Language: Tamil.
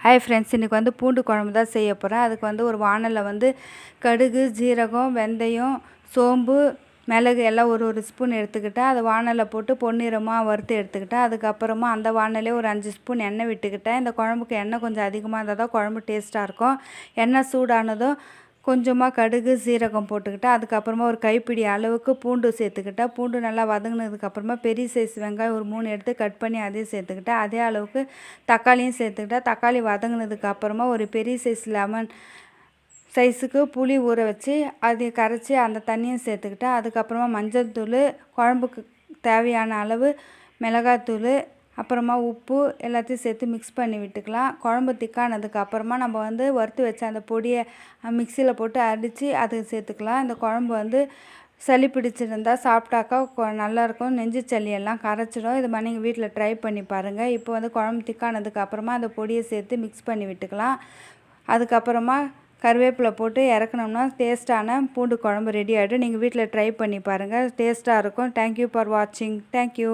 ஹாய் ஃப்ரெண்ட்ஸ், இன்றைக்கி வந்து பூண்டு குழம்பு தான் செய்ய போகிறேன். அதுக்கு வந்து ஒரு வாணலில் வந்து கடுகு, ஜீரகம், வெந்தயம், சோம்பு, மிளகு எல்லாம் ஒரு ஸ்பூன் எடுத்துக்கிட்டேன். அது வாணலில் போட்டு பொன்னிறமாக வறுத்து எடுத்துக்கிட்டேன். அதுக்கப்புறமா அந்த வாணலே ஒரு 5 ஸ்பூன் எண்ணெய் விட்டுக்கிட்டேன். இந்த குழம்புக்கு எண்ணெய் கொஞ்சம் அதிகமாக இருந்தால் தான் குழம்பு டேஸ்ட்டாக இருக்கும். எண்ணெய் சூடானதும் கொஞ்சமாக கடுகு, சீரகம் போட்டுக்கிட்டேன். அதுக்கப்புறமா ஒரு கைப்பிடி அளவுக்கு பூண்டு சேர்த்துக்கிட்டேன். பூண்டு நல்லா வதங்கினதுக்கப்புறமா பெரிய சைஸ் வெங்காயம் ஒரு 3 எடுத்து கட் பண்ணி அதையும் சேர்த்துக்கிட்டேன். அதே அளவுக்கு தக்காளியும் சேர்த்துக்கிட்டேன். தக்காளி வதங்கினதுக்கப்புறமா ஒரு பெரிய சைஸ் லெமன் சைஸுக்கு புளி ஊற வச்சு அதை கரைச்சி அந்த தண்ணியும் சேர்த்துக்கிட்டேன். அதுக்கப்புறமா மஞ்சள் தூள், குழம்புக்கு தேவையான அளவு மிளகாத்தூள், அப்புறமா உப்பு எல்லாத்தையும் சேர்த்து மிக்ஸ் பண்ணி விட்டுக்கலாம். குழம்பு திக்கானதுக்கு அப்புறமா நம்ம வந்து வறுத்து வச்ச அந்த பொடியை மிக்சியில் போட்டு அடித்து அது சேர்த்துக்கலாம். இந்த குழம்பு வந்து சளி பிடிச்சிருந்தா சாப்பிட்டாக்கா நல்லாயிருக்கும். நெஞ்சு சளியெல்லாம் கரைச்சிடும். இது மாதிரி நீங்கள் வீட்டில் ட்ரை பண்ணி பாருங்கள். இப்போ வந்து குழம்பு திக்கானதுக்கு அப்புறமா அந்த பொடியை சேர்த்து மிக்ஸ் பண்ணி விட்டுக்கலாம். அதுக்கப்புறமா கருவேப்பிலை போட்டு இறக்குனோம்னா டேஸ்ட்டான பூண்டு குழம்பு ரெடி ஆகிடும். நீங்கள் வீட்டில் ட்ரை பண்ணி பாருங்கள், டேஸ்ட்டாக இருக்கும். தேங்க்யூ ஃபார் வாட்சிங். தேங்க்யூ.